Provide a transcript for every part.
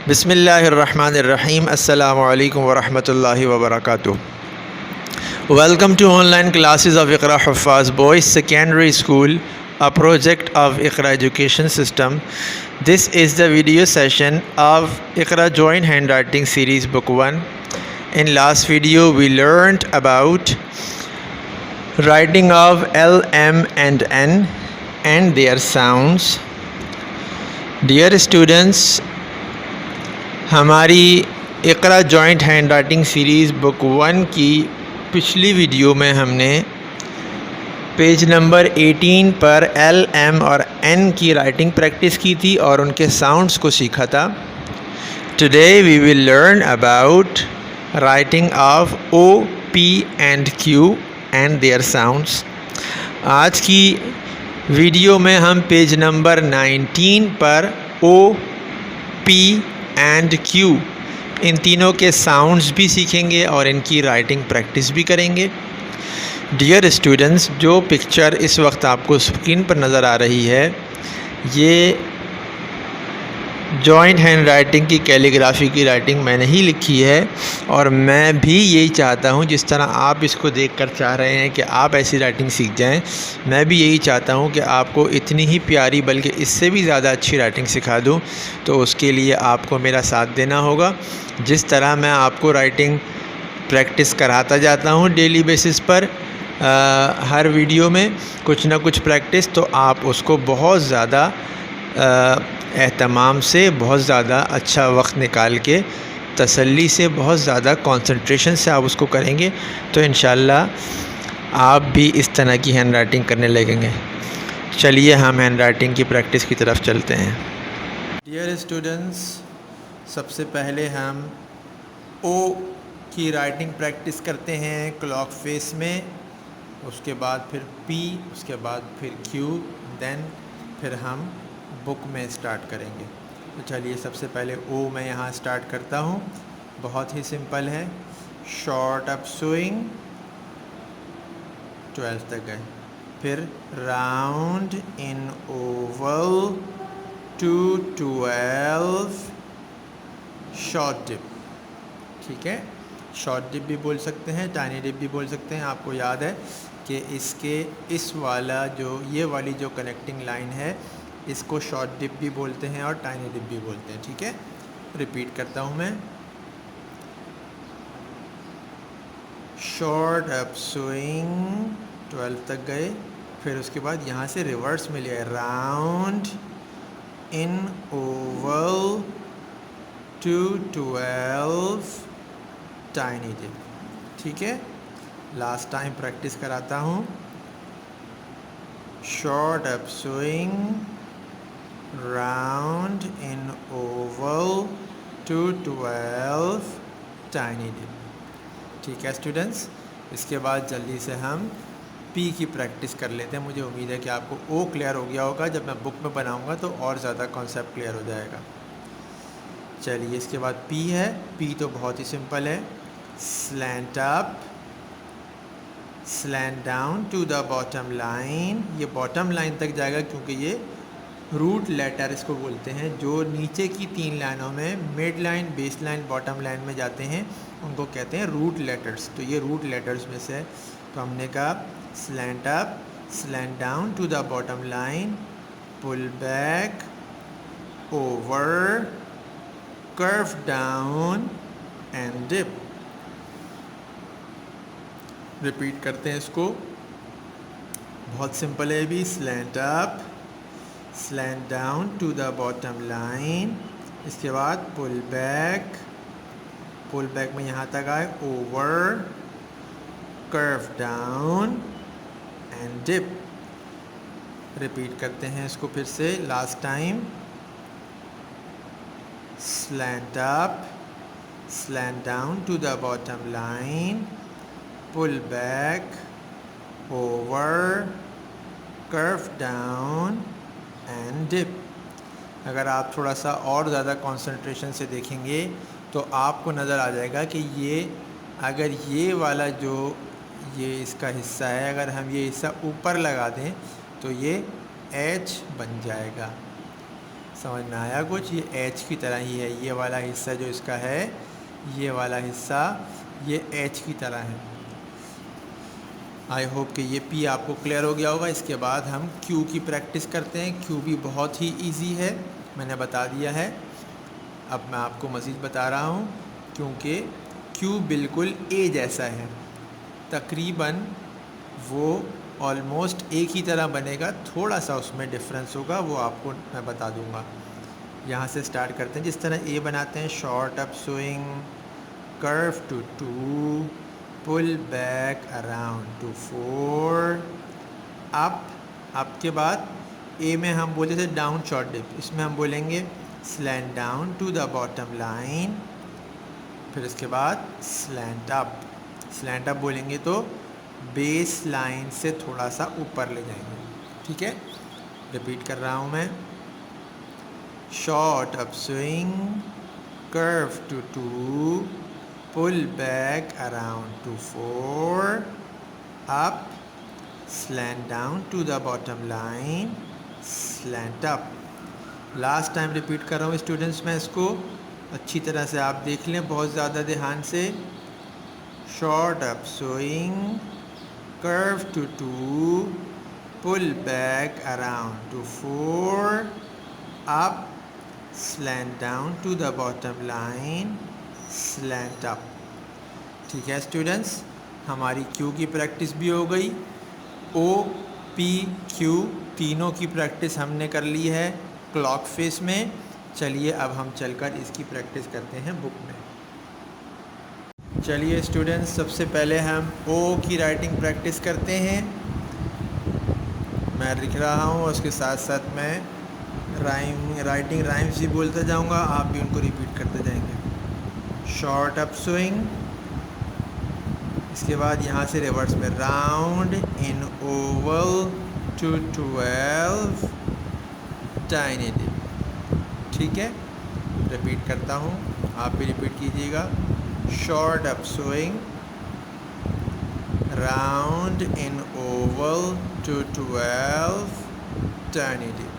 बिस्मिल्लाहिर्रहमानिर्रहीम अस्सलामु अलैकुम वरहमतुल्लाहि वबरकातुह। Welcome to online classes of Iqra Huffaz Boys Secondary School, a project of Iqra Education System. This is the video session of Iqra Joint Handwriting Series Book 1. In last video we learned about writing of L, M and N and their sounds. Dear students, हमारी Iqra joint hand writing series book 1 की पिछली video में हमने page number 18 पर L, M और N की writing practice की थी और उनके साउंड्स को सीखा था। Today we will learn about writing of O, P and Q and their sounds. आज की वीडियो में हम पेज नंबर 19 पर ओ, पी एंड क्यू इन तीनों के साउंड्स भी सीखेंगे और इनकी राइटिंग प्रैक्टिस भी करेंगे। डियर स्टूडेंट्स, जो पिक्चर इस वक्त आपको स्क्रीन पर नज़र आ रही है ये जॉइंट हैंड राइटिंग की कैलीग्राफी की राइटिंग मैंने ही लिखी है और मैं भी यही चाहता हूँ, जिस तरह आप इसको देखकर चाह रहे हैं कि आप ऐसी राइटिंग सीख जाएं, मैं भी यही चाहता हूँ कि आपको इतनी ही प्यारी बल्कि इससे भी ज़्यादा अच्छी राइटिंग सिखा दूँ। तो उसके लिए आपको मेरा साथ देना होगा। जिस तरह मैं आपको राइटिंग प्रैक्टिस कराता जाता हूँ डेली बेसिस पर, हर वीडियो में कुछ ना कुछ प्रैक्टिस, तो आप उसको बहुत ज़्यादा एहतमाम से, बहुत ज़्यादा अच्छा वक्त निकाल के, तसल्ली से, बहुत ज़्यादा कंसंट्रेशन से आप उसको करेंगे तो इंशाल्लाह आप भी इस तरह की हैंड राइटिंग करने लगेंगे। चलिए हम हैंड राइटिंग की प्रैक्टिस की तरफ चलते हैं। डियर स्टूडेंट्स, सबसे पहले हम ओ की राइटिंग प्रैक्टिस करते हैं क्लॉक फेस में, उसके बाद फिर पी, उसके बाद फिर क्यू, देन फिर हम बुक में स्टार्ट करेंगे। तो चलिए सबसे पहले ओ मैं यहाँ स्टार्ट करता हूँ। बहुत ही सिंपल है। शॉर्ट अप स्विंग 12 तक गए, फिर round in oval to 12 short dip. ठीक है, शॉर्ट डिप भी बोल सकते हैं, टाइनी डिप भी बोल सकते हैं। आपको याद है कि इसके इस वाला जो ये वाली जो कनेक्टिंग लाइन है इसको शॉर्ट डिप भी बोलते हैं और टाइनी डिप भी बोलते हैं। ठीक है, रिपीट करता हूँ मैं। शॉर्ट अप स्विंग 12 तक गए, फिर उसके बाद यहाँ से रिवर्स में लिया, round in oval to 12 tiny dip. ठीक है, लास्ट टाइम प्रैक्टिस कराता हूँ। Short up swing, round in oval to 12 tiny dip. ठीक है स्टूडेंट्स, इसके बाद जल्दी से हम पी की प्रैक्टिस कर लेते हैं। मुझे उम्मीद है कि आपको ओ क्लियर हो गया होगा, जब मैं बुक में बनाऊंगा तो और ज़्यादा कॉन्सेप्ट क्लियर हो जाएगा। चलिए इसके बाद पी है। पी तो बहुत ही सिंपल है। Slant up, slant down to the bottom line. ये बॉटम लाइन तक जाएगा क्योंकि ये रूट लेटर इसको बोलते हैं। जो नीचे की 3 लाइनों में mid line, base line, bottom line में जाते हैं उनको कहते हैं रूट लेटर्स। तो ये रूट लेटर्स में से, तो हमने कहा slant up, slant down to the bottom line, pull back, over, curve down and dip. Repeat करते हैं इसको, बहुत सिंपल है भी। Slant up, slant down to the bottom line, इसके बाद पुल बैक, पुल बैक में यहाँ तक आए, over, curve down and dip. Repeat करते हैं इसको फिर से last time. Slant up, slant down to the bottom line, pull back, over, curve down and dip. अगर आप थोड़ा सा और ज़्यादा कंसंट्रेशन से देखेंगे तो आपको नज़र आ जाएगा कि ये, अगर ये वाला जो ये इसका हिस्सा है, अगर हम ये हिस्सा ऊपर लगा दें तो ये एच बन जाएगा। समझ में आया कुछ? ये एच की तरह ही है, ये वाला हिस्सा जो इसका है, ये वाला हिस्सा ये एच की तरह है। आई होप कि ये पी आपको क्लियर हो गया होगा। इसके बाद हम क्यू की प्रैक्टिस करते हैं। क्यू भी बहुत ही इजी है, मैंने बता दिया है। अब मैं आपको मज़ीद बता रहा हूँ, क्योंकि क्यू बिल्कुल ए जैसा है, तकरीबन वो ऑलमोस्ट एक ही तरह बनेगा, थोड़ा सा उसमें डिफरेंस होगा, वो आपको मैं बता दूँगा। यहाँ से स्टार्ट करते हैं। जिस तरह ए बनाते हैं, short up swing, curve to 2, pull back around to 4, up के बाद ए में हम बोलते थे डाउन शॉर्ट डिप, इसमें हम बोलेंगे slant down to the bottom line, फिर इसके बाद स्लैंट अप। स्लैंट अप बोलेंगे तो बेस लाइन से थोड़ा सा ऊपर ले जाएंगे। ठीक है, रिपीट कर रहा हूँ मैं। Short up swing, curve to 2, pull back around to 4, up, slant down to the bottom line, slant up. Last time repeat कर रहा हूँ स्टूडेंट्स, मैं इसको अच्छी तरह से आप देख लें, बहुत ज़्यादा ध्यान से। Short up swing, curve to 2, pull back around to 4, up, slant down to the bottom line, slant up. ठीक है स्टूडेंट्स, हमारी क्यू की प्रैक्टिस भी हो गई। ओ, पी, क्यू तीनों की प्रैक्टिस हमने कर ली है क्लॉक फेस में। चलिए अब हम चलकर इसकी प्रैक्टिस करते हैं बुक में। चलिए स्टूडेंट्स, सबसे पहले हम ओ की राइटिंग प्रैक्टिस करते हैं। मैं लिख रहा हूँ, उसके साथ साथ मैं राइटिंग राइम्स भी बोलता जाऊँगा, आप भी उनको रिपीट करते जाएंगे। शॉर्ट अप स्विंग, इसके बाद यहाँ से रिवर्स में round in oval to 12 tiny dip. ठीक है, रिपीट करता हूँ, आप भी रिपीट कीजिएगा। Short up swing, round in oval to 12 tiny dip.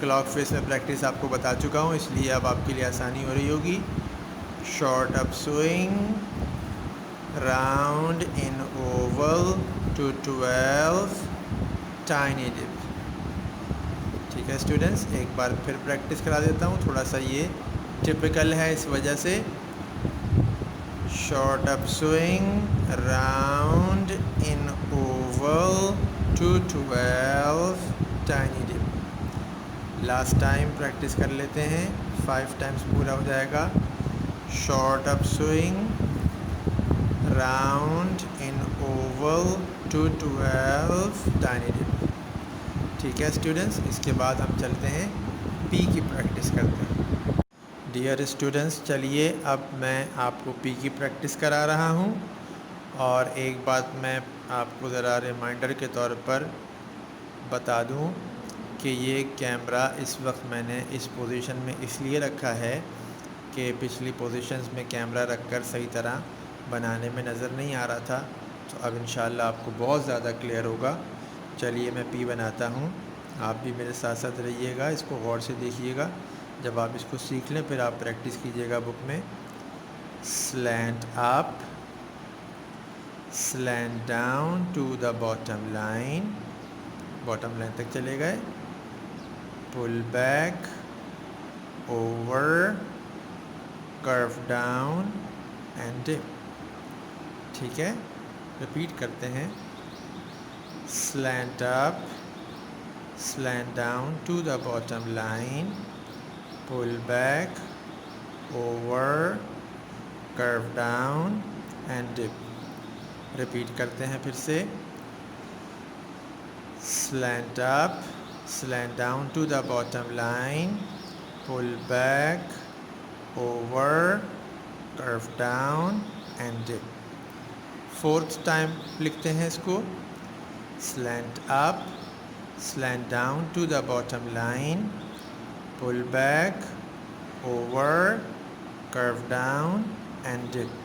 Clock face में प्रैक्टिस आपको बता चुका हूँ, इसलिए अब आपके लिए आसानी हो रही होगी। Short up swing, round in oval to 12 tiny dip. ठीक है स्टूडेंट्स, एक बार फिर प्रैक्टिस करा देता हूँ, थोड़ा सा ये टिपिकल है इस वजह से। Short up swing, round in oval to 12 tiny dip. Last time practice कर लेते हैं, 5 टाइम्स पूरा हो जाएगा। Short up swing, round in oval to 12 tiny dip. ठीक है स्टूडेंट्स, इसके बाद हम चलते हैं पी की प्रैक्टिस करते हैं। डियर स्टूडेंट्स, चलिए अब मैं आपको पी की प्रैक्टिस करा रहा हूँ। और एक बात मैं आपको ज़रा रिमाइंडर के तौर पर बता दूँ कि ये कैमरा इस वक्त मैंने इस पोजीशन में इसलिए रखा है कि पिछली पोजीशंस में कैमरा रखकर सही तरह बनाने में नज़र नहीं आ रहा था, तो अब इंशाल्लाह आपको बहुत ज़्यादा क्लियर होगा। चलिए मैं पी बनाता हूँ, आप भी मेरे साथ साथ रहिएगा, इसको गौर से देखिएगा। जब आप इसको सीख लें फिर आप प्रैक्टिस कीजिएगा बुक में। Slant up, slant down to the bottom line, bottom line तक चले गए। Pull back, over, curve down and dip. ठीक है, रिपीट करते हैं। Slant up, slant down to the bottom line, pull back, over, curve down and dip. Repeat करते हैं फिर से। Slant up, slant down to the bottom line, pull back, over, curve down and dip। 4th time लिखते हैं इसको। slant up, slant down to the bottom line, pull back, over, curve down and dip।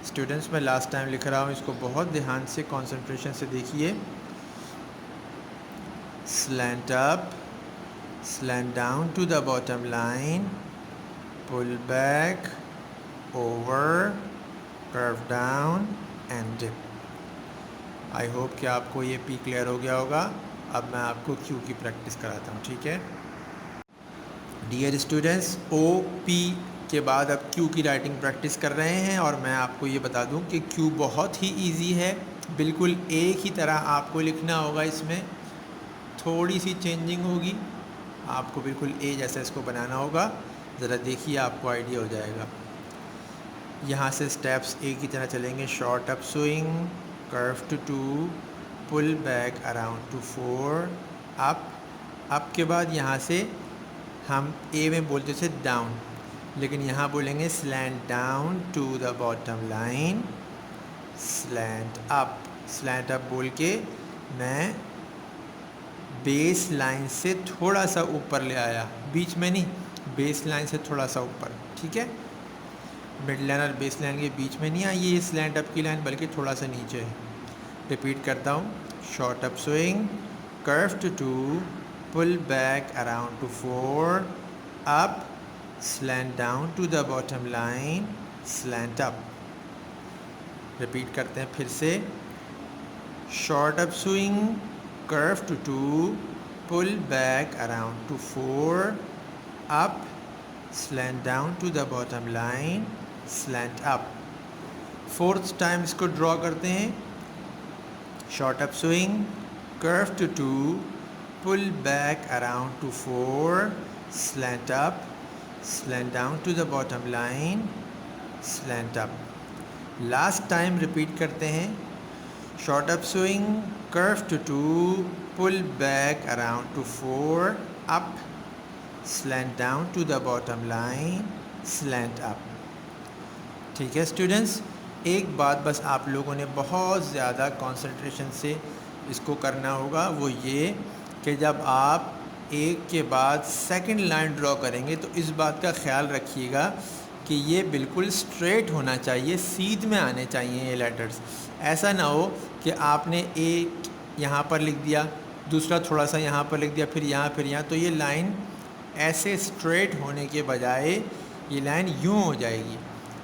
Students, मैं last time लिख रहा हूँ, इसको बहुत ध्यान से कंसंट्रेशन से देखिए। Slant up, slant down to the bottom line, pull back, over, curve down and dip. I hope कि आपको ये पी क्लियर हो गया होगा। अब मैं आपको क्यू की प्रैक्टिस कराता हूँ, ठीक है। डियर स्टूडेंट्स, ओ पी के बाद अब क्यू की राइटिंग प्रैक्टिस कर रहे हैं और मैं आपको ये बता दूं कि क्यू बहुत ही इजी है, बिल्कुल एक ही तरह आपको लिखना होगा। इसमें थोड़ी सी चेंजिंग होगी, आपको बिल्कुल ए जैसा इसको बनाना होगा। ज़रा देखिए, आपको आइडिया हो जाएगा। यहाँ से स्टेप्स एक ही तरह चलेंगे। Short up swing, curve to 2, pull back around to 4, up के बाद यहाँ से हम ए में बोलते थे डाउन, लेकिन यहाँ बोलेंगे slant down to the bottom line, slant up बोल के मैं बेस लाइन से थोड़ा सा ऊपर ले आया, बीच में नहीं, बेस लाइन से थोड़ा सा ऊपर, ठीक है। मिड लाइन और बेस लाइन के बीच में नहीं आई ये स्लैंट अप की लाइन, बल्कि थोड़ा सा नीचे है। रिपीट करता हूँ। Short up swing, curve to 2, pull back around to 4, up, slant down to the bottom line, slant up. Repeat करते हैं फिर से। Short up swing, curve to 2, pull back around to 4, up, slant down to the bottom line, slant up. Fourth time इसको draw करते हैं। Short up swing, curve to 2, pull back around to 4, slant up, slant down to the bottom line, slant up. Last time repeat करते हैं। Short up swing, curve to 2, pull back around to 4, up, slant down to the bottom line, slant up. ठीक है students, एक बात बस आप लोगों ने बहुत ज़्यादा कंसंट्रेशन से इसको करना होगा, वो ये कि जब आप एक के बाद सेकंड लाइन ड्रॉ करेंगे तो इस बात का ख्याल रखिएगा कि ये बिल्कुल स्ट्रेट होना चाहिए, सीध में आने चाहिए ये लेटर्स। ऐसा ना हो कि आपने एक यहाँ पर लिख दिया, दूसरा थोड़ा सा यहाँ पर लिख दिया, फिर यहाँ, तो ये लाइन ऐसे स्ट्रेट होने के बजाय ये लाइन यूँ हो जाएगी,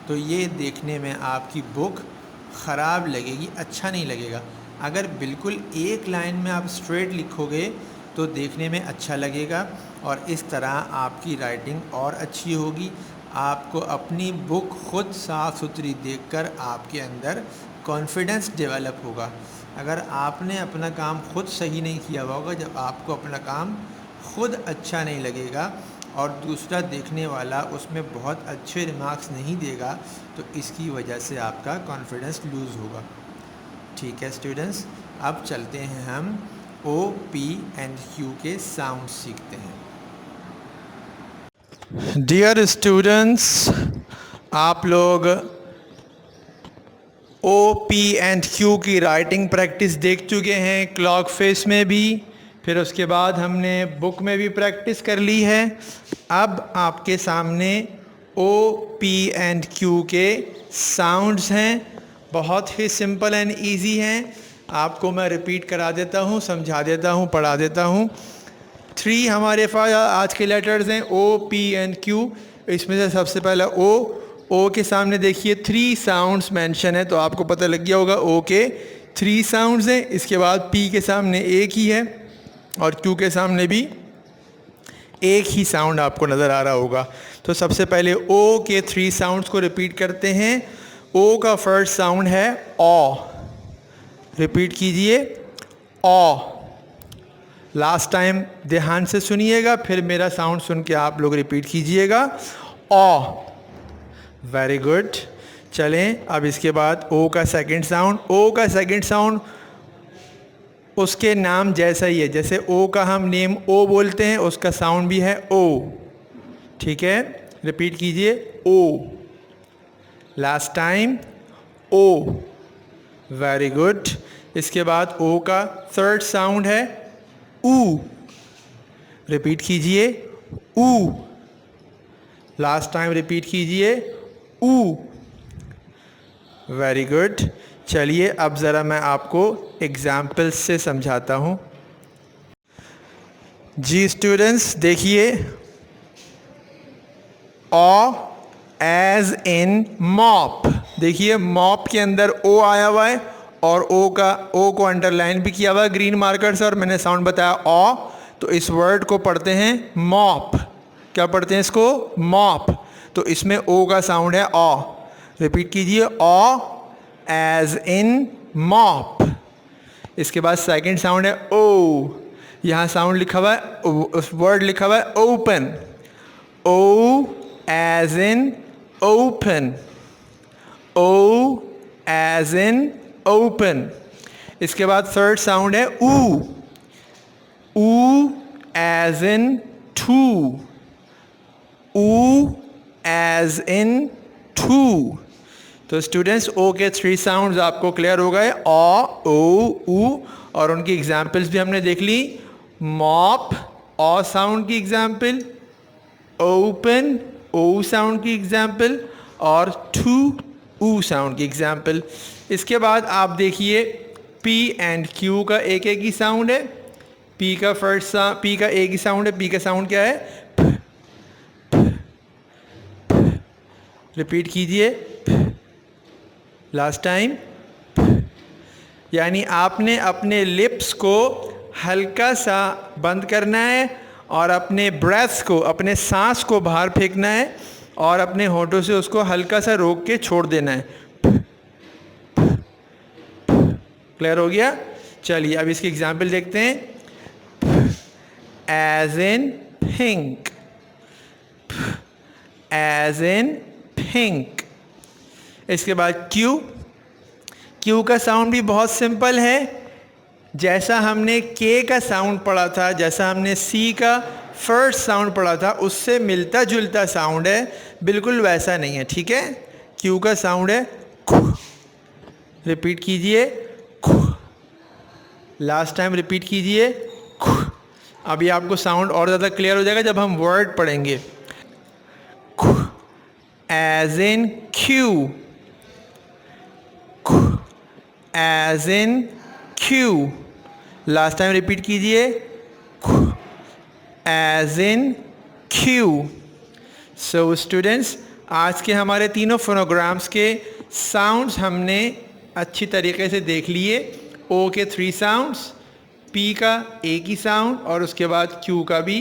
तो ये देखने में आपकी बुक ख़राब लगेगी, अच्छा नहीं लगेगा। अगर बिल्कुल एक लाइन में आप स्ट्रेट लिखोगे तो देखने में अच्छा लगेगा और इस तरह आपकी राइटिंग और अच्छी होगी। आपको अपनी बुक खुद साफ़ सुथरी देखकर आपके अंदर कॉन्फिडेंस डेवलप होगा। अगर आपने अपना काम खुद सही नहीं किया होगा, जब आपको अपना काम खुद अच्छा नहीं लगेगा और दूसरा देखने वाला उसमें बहुत अच्छे रिमार्क्स नहीं देगा, तो इसकी वजह से आपका कॉन्फिडेंस लूज़ होगा। ठीक है स्टूडेंट्स, अब चलते हैं हम ओ, पी एंड क्यू के साउंड सीखते हैं। डियर स्टूडेंट्स, आप लोग ओ, पी एंड क्यू की राइटिंग प्रैक्टिस देख चुके हैं, क्लॉक फेस में भी, फिर उसके बाद हमने बुक में भी प्रैक्टिस कर ली है। अब आपके सामने ओ, पी एंड क्यू के साउंड्स हैं, बहुत ही सिंपल एंड इजी हैं। आपको मैं रिपीट करा देता हूँ, समझा देता हूँ, पढ़ा देता हूँ। 3 हमारे पास आज के लेटर्स हैं, ओ, पी एंड क्यू। इसमें से सबसे पहला ओ के सामने देखिए 3 साउंड्स मेंशन है, तो आपको पता लग गया होगा ओ के 3 साउंड्स हैं। इसके बाद पी के सामने एक ही है और क्यू के सामने भी एक ही साउंड आपको नज़र आ रहा होगा। तो सबसे पहले ओ के 3 साउंड्स को रिपीट करते हैं। ओ का फर्स्ट साउंड है ऑ, रिपीट कीजिए ऑ। लास्ट टाइम ध्यान से सुनिएगा, फिर मेरा साउंड सुन के आप लोग रिपीट कीजिएगा ऑ। Very good. चलें, अब इसके बाद ओ का सेकंड साउंड। ओ का सेकंड साउंड उसके नाम जैसा ही है, जैसे ओ का हम नेम ओ बोलते हैं, उसका साउंड भी है ओ। ठीक है, रिपीट कीजिए O. Last time O. Very good. इसके बाद ओ का थर्ड साउंड है ऊ, रिपीट कीजिए ऊ। लास्ट टाइम रिपीट कीजिए ऊ। Very good. चलिए अब ज़रा मैं आपको एग्जाम्पल्स से समझाता हूँ। जी स्टूडेंट्स देखिए, ओ एज इन मॉप। देखिए मॉप के अंदर ओ आया हुआ है और ओ को अंडरलाइन भी किया हुआ है ग्रीन मार्कर से, और मैंने साउंड बताया ओ। तो इस वर्ड को पढ़ते हैं मॉप। क्या पढ़ते हैं इसको? मॉप। तो इसमें ओ का साउंड है ओ। रिपीट कीजिए, ओ एज इन मॉप। इसके बाद सेकंड साउंड है ओ। यहाँ साउंड लिखा हुआ है, वर्ड लिखा हुआ है open. O as in open. O as in open. इसके बाद थर्ड साउंड है ऊ। ऊ एज इन टू। ऊ एज इन टू। तो स्टूडेंट्स ओ के 3 साउंड्स आपको क्लियर हो गए, ओ ऊ, और उनकी एग्जाम्पल्स भी हमने देख ली। मॉप ओ साउंड की एग्जाम्पल, ओपन ओ साउंड की एग्जाम्पल, और टू ऊ साउंड की एग्जाम्पल। इसके बाद आप देखिए पी एंड क्यू का एक एक ही साउंड है। पी का पी का एक ही साउंड है। पी का साउंड क्या है? रिपीट कीजिए, लास्ट टाइम। यानी आपने अपने लिप्स को हल्का सा बंद करना है और अपने ब्रेथ्स को, अपने सांस को बाहर फेंकना है और अपने होठों से उसको हल्का सा रोक के छोड़ देना है। क्लियर हो गया? चलिए अब इसकी एग्जाम्पल देखते हैं। As in pink. As in pink. इसके बाद क्यू। क्यू का साउंड भी बहुत सिंपल है। जैसा हमने के का साउंड पढ़ा था, जैसा हमने सी का फर्स्ट साउंड पढ़ा था, उससे मिलता जुलता साउंड है, बिल्कुल वैसा नहीं है। ठीक है? क्यू का साउंड है खु। रिपीट कीजिए, खु। लास्ट टाइम रिपीट कीजिए, खु। अभी आपको साउंड और ज़्यादा क्लियर हो जाएगा जब हम वर्ड पढ़ेंगे। खु एज इन क्यू। खु as in Q. Last time repeat कीजिए, as in Q. So students, आज के हमारे तीनों फोनोग्राम्स के साउंड्स हमने अच्छी तरीके से देख लिए। ओ के 3 साउंड्स, पी का एक ही साउंड, और उसके बाद क्यू का भी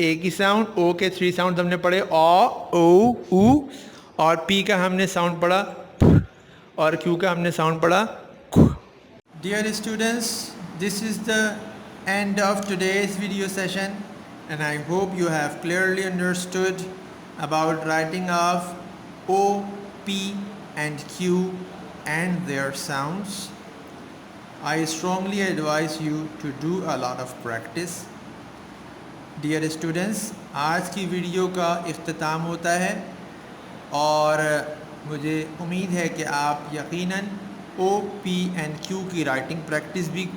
एक ही साउंड। ओ के 3 साउंड हमने पढ़े, ओ ऊ, और पी का हमने साउंड पढ़ा, और क्यू का हमने साउंड पढ़ा। Dear students, this is the end of today's video session, and I hope you have clearly understood about writing of O, P and Q and their sounds. I strongly advise you to do a lot of practice. Dear students, आज की video का इख्तिताम होता है, और मुझे उम्मीद है कि आप यकीनन ओ, पी एंड क्यू की राइटिंग प्रैक्टिस भी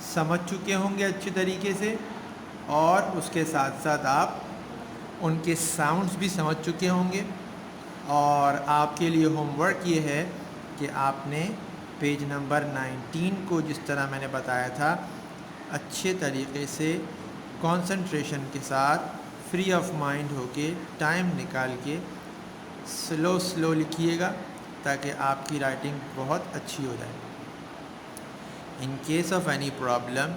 समझ चुके होंगे अच्छे तरीके से, और उसके साथ साथ आप उनके साउंड्स भी समझ चुके होंगे। और आपके लिए होमवर्क ये है कि आपने पेज नंबर 19 को, जिस तरह मैंने बताया था, अच्छे तरीके से कंसंट्रेशन के साथ फ्री ऑफ माइंड होके टाइम निकाल के स्लो लिखिएगा, ताकि आपकी राइटिंग बहुत अच्छी हो जाए। In case of any problem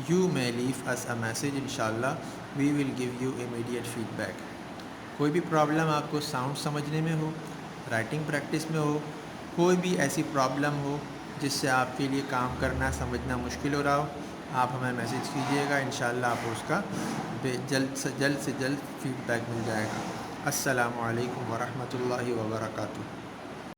you may leave us a message, इंशाल्लाह we will give you immediate feedback. कोई भी प्रॉब्लम आपको साउंड समझने में हो, राइटिंग प्रैक्टिस में हो, कोई भी ऐसी प्रॉब्लम हो जिससे आपके लिए काम करना समझना मुश्किल हो रहा हो, आप हमें मैसेज कीजिएगा, इंशाल्लाह आपको उसका जल्द से जल्द फीडबैक मिल जाएगा। अस्सलामु अलैकुम वरहमतुल्लाहि वबरकातुहू।